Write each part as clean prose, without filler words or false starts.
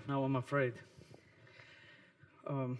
Now I'm afraid. Um,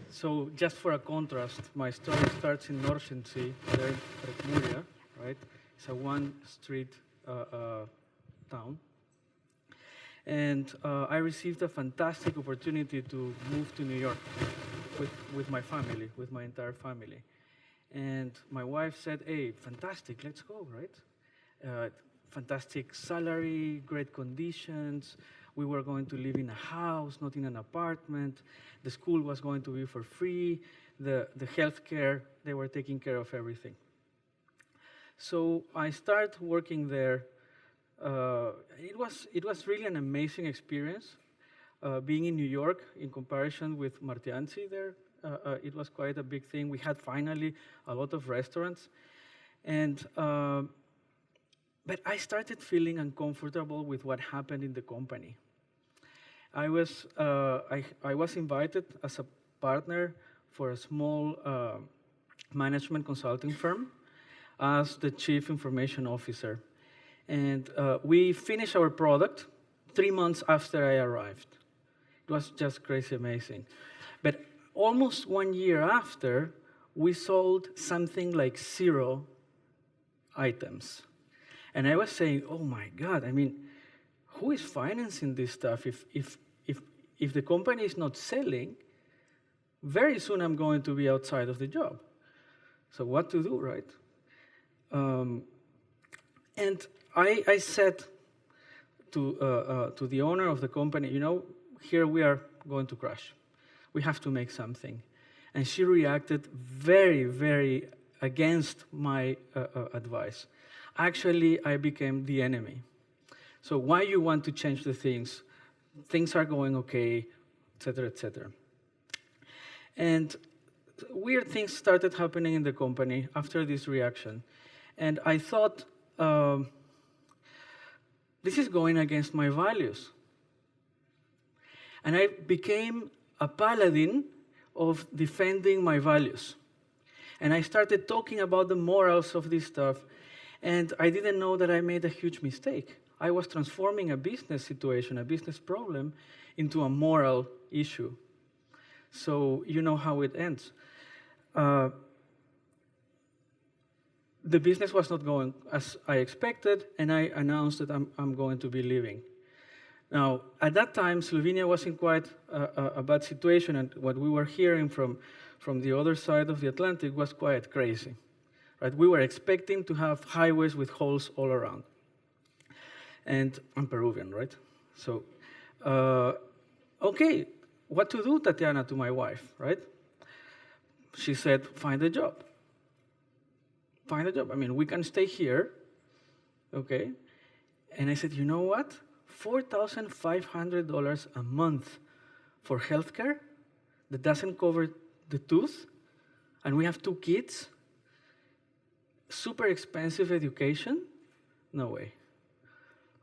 so just for a contrast, my story starts in Norșenți, there in Prekmuria, right? It's a one-street town. And I received a fantastic opportunity to move to New York with my family, with my entire family. And my wife said, hey, fantastic, let's go, right? Fantastic salary, great conditions. We were going to live in a house, not in an apartment. The school was going to be for free. The health care, they were taking care of everything. So I started working there. It was really an amazing experience. Being in New York, in comparison with Martianzi there, it was quite a big thing. We had finally a lot of restaurants. And but I started feeling uncomfortable with what happened in the company. I was invited as a partner for a small management consulting firm as the chief information officer. And we finished our product 3 months after I arrived. It was just crazy amazing. But almost 1 year after, we sold something like 0 items. And I was saying, oh my God, I mean, who is financing this stuff? If the company is not selling, very soon I'm going to be outside of the job. So what to do, right? And I said to the owner of the company, you know, here we are going to crash. We have to make something. And she reacted very, very against my advice. Actually, I became the enemy. So why you want to change the things? Things are going okay, et cetera, et cetera. And weird things started happening in the company after this reaction. And I thought, this is going against my values. And I became a paladin of defending my values. And I started talking about the morals of this stuff. And I didn't know that I made a huge mistake. I was transforming a business situation, a business problem, into a moral issue. So you know how it ends. The business was not going as I expected, and I announced that I'm going to be leaving. Now, at that time, Slovenia was in quite a bad situation, and what we were hearing from the other side of the Atlantic was quite crazy. Right? We were expecting to have highways with holes all around. And I'm Peruvian, right? So, okay, what to do, Tatiana, to my wife, right? She said, find a job. Find a job. I mean, we can stay here, okay? And I said, you know what? $4,500 a month for healthcare that doesn't cover the tooth, and we have 2 kids, super expensive education? No way.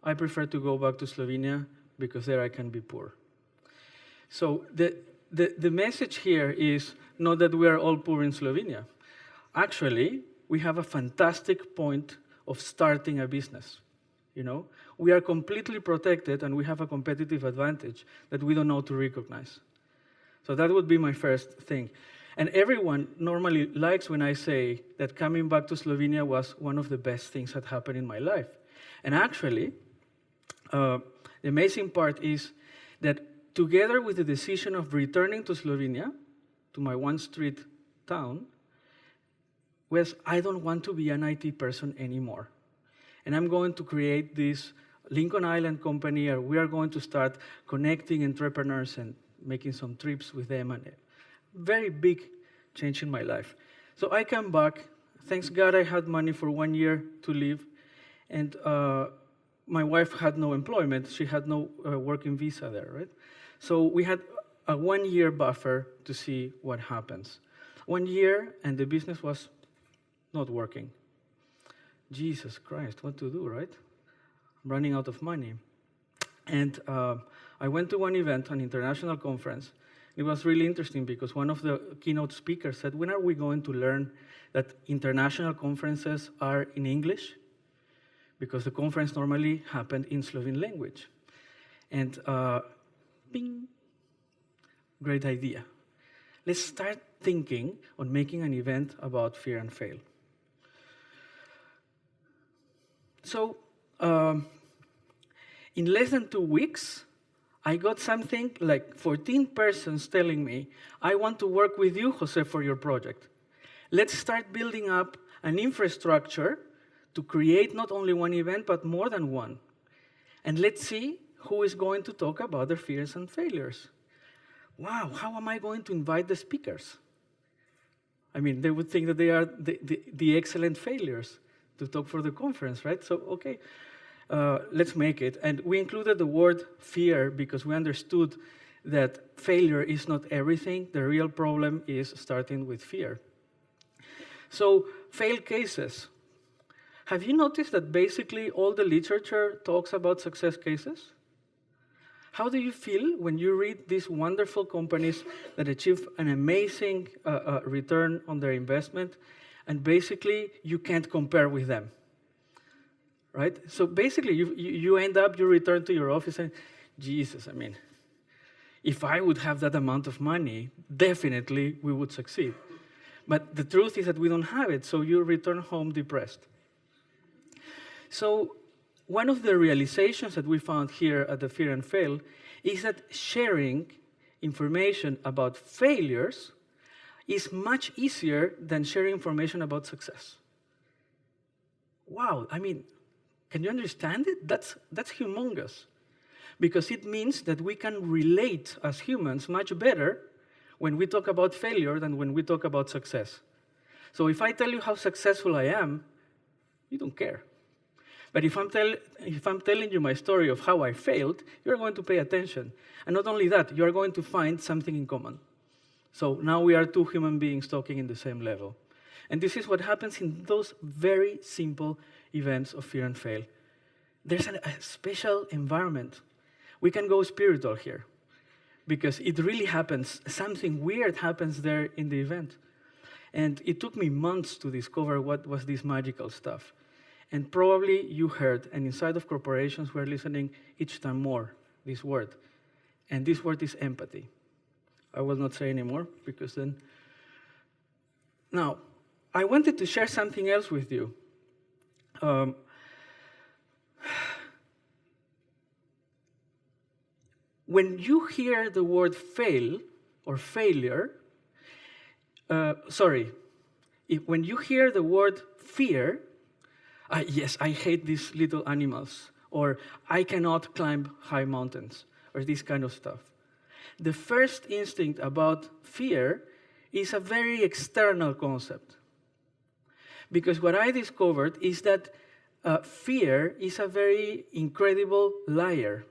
I prefer to go back to Slovenia because there I can be poor. So the message here is not that we are all poor in Slovenia. Actually, we have a fantastic point of starting a business. You know, we are completely protected and we have a competitive advantage that we don't know to recognize. So that would be my first thing. And everyone normally likes when I say that coming back to Slovenia was one of the best things that happened in my life. And actually, the amazing part is that together with the decision of returning to Slovenia, to my one-street town, was I don't want to be an IT person anymore. And I'm going to create this Lincoln Island company, or we are going to start connecting entrepreneurs and making some trips with them, and a very big change in my life. So I came back. Thanks God I had money for 1 year to live, and my wife had no employment. She had no working visa there, right? So we had a 1 year buffer to see what happens. 1 year, and the business was not working. Jesus Christ, what to do, right? I'm running out of money. And I went to one event, an international conference. It was really interesting because one of the keynote speakers said, when are we going to learn that international conferences are in English? Because the conference normally happened in Slovene language. And bing, great idea. Let's start thinking on making an event about fear and fail. So, in less than 2 weeks, I got something like 14 persons telling me, I want to work with you, Jose, for your project. Let's start building up an infrastructure to create not only one event, but more than one. And let's see who is going to talk about their fears and failures. Wow, how am I going to invite the speakers? I mean, they would think that they are the excellent failures to talk for the conference, right? So, okay, let's make it. And we included the word fear because we understood that failure is not everything. The real problem is starting with fear. So, fail cases. Have you noticed that basically all the literature talks about success cases? How do you feel when you read these wonderful companies that achieve an amazing return on their investment, and basically you can't compare with them, right? So basically you end up, you return to your office and, Jesus, I mean, if I would have that amount of money, definitely we would succeed. But the truth is that we don't have it, so you return home depressed. So one of the realizations that we found here at the Fear and Fail is that sharing information about failures is much easier than sharing information about success. Wow, I mean, can you understand it? That's humongous. Because it means that we can relate as humans much better when we talk about failure than when we talk about success. So if I tell you how successful I am, you don't care. But if I'm telling you my story of how I failed, you're going to pay attention. And not only that, you're going to find something in common. So now we are two human beings talking in the same level. And this is what happens in those very simple events of fear and fail. There's a special environment. We can go spiritual here, because it really happens. Something weird happens there in the event. And it took me months to discover what was this magical stuff. And probably you heard, and inside of corporations we're listening each time more, this word. And this word is empathy. I will not say anymore, because then... Now, I wanted to share something else with you. When you hear the word fail or failure, when you hear the word fear, yes, I hate these little animals, or I cannot climb high mountains, or this kind of stuff. The first instinct about fear is a very external concept. Because what I discovered is that fear is a very incredible liar.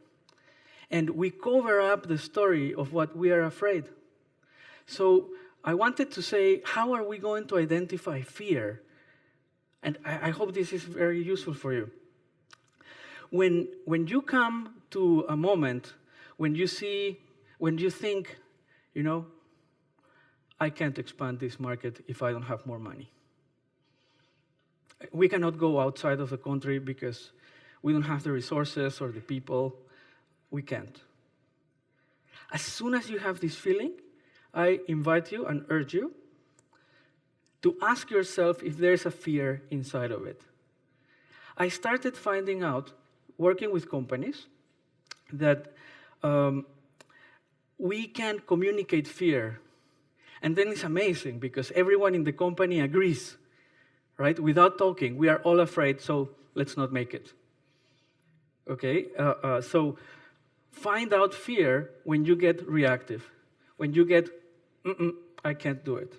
And we cover up the story of what we are afraid. So I wanted to say, how are we going to identify fear? And I hope this is very useful for you. When you come to a moment when you think, you know, I can't expand this market if I don't have more money. We cannot go outside of the country because we don't have the resources or the people. We can't. As soon as you have this feeling, I invite you and urge you to ask yourself if there's a fear inside of it. I started finding out, working with companies, that we can communicate fear. And then it's amazing because everyone in the company agrees, right? Without talking, we are all afraid, so let's not make it. Okay? So find out fear when you get reactive, when you get, I can't do it.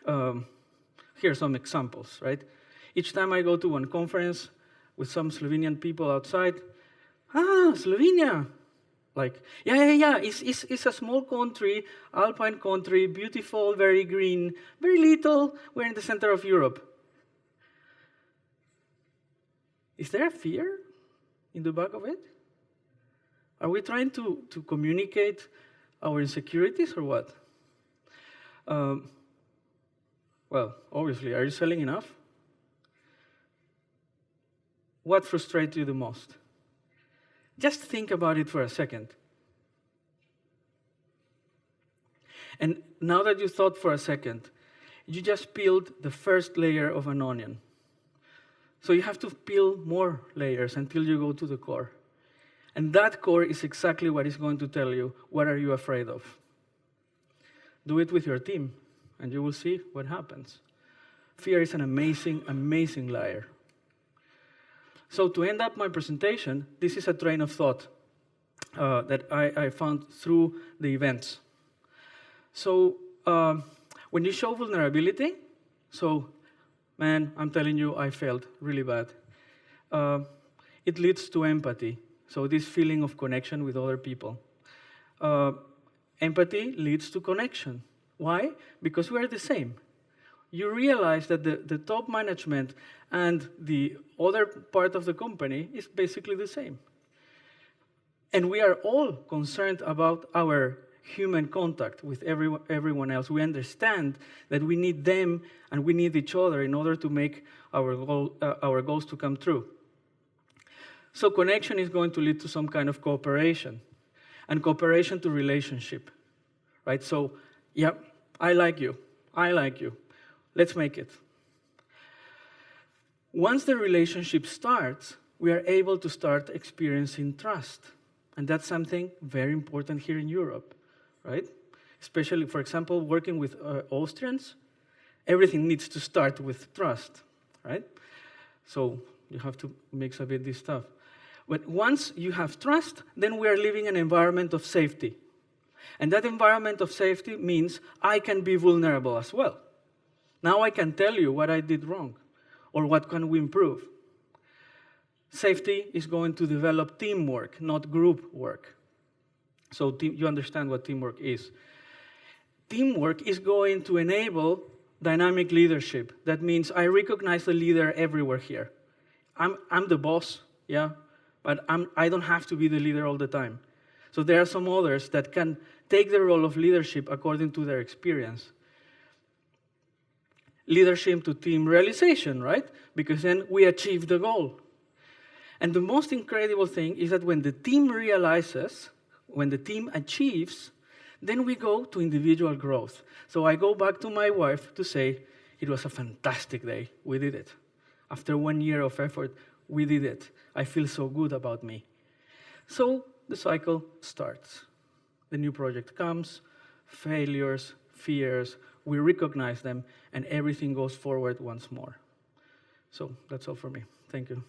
Here are some examples, right? Each time I go to one conference with some Slovenian people outside, Slovenia. Like, yeah, it's a small country, alpine country, beautiful, very green, very little. We're in the center of Europe. Is there a fear in the back of it? Are we trying to communicate our insecurities or what? Well, obviously, are you selling enough? What frustrates you the most? Just think about it for a second. And now that you thought for a second, you just peeled the first layer of an onion. So you have to peel more layers until you go to the core. And that core is exactly what is going to tell you, what are you afraid of? Do it with your team, and you will see what happens. Fear is an amazing, amazing liar. So to end up my presentation, this is a train of thought that I found through the events. So when you show vulnerability, so, man, I'm telling you, I failed really bad. It leads to empathy. So this feeling of connection with other people. Empathy leads to connection. Why? Because we are the same. You realize that the top management and the other part of the company is basically the same. And we are all concerned about our human contact with everyone else. We understand that we need them and we need each other in order to make our goals to come true. So connection is going to lead to some kind of cooperation, and cooperation to relationship, right? So, yeah, I like you. Let's make it. Once the relationship starts, we are able to start experiencing trust. And that's something very important here in Europe, right? Especially, for example, working with Austrians, everything needs to start with trust, right? So you have to mix a bit this stuff. But once you have trust, then we are living in an environment of safety. And that environment of safety means I can be vulnerable as well. Now I can tell you what I did wrong, or what can we improve. Safety is going to develop teamwork, not group work. So you understand what teamwork is. Teamwork is going to enable dynamic leadership. That means I recognize the leader everywhere here. I'm the boss, yeah, but I don't have to be the leader all the time. So there are some others that can take the role of leadership according to their experience. Leadership to team realization, right? Because then we achieve the goal. And the most incredible thing is that when the team realizes, when the team achieves, then we go to individual growth. So I go back to my wife to say, it was a fantastic day. We did it. After 1 year of effort, we did it. I feel so good about me. So the cycle starts. The new project comes, failures, fears, we recognize them, and everything goes forward once more. So that's all for me. Thank you.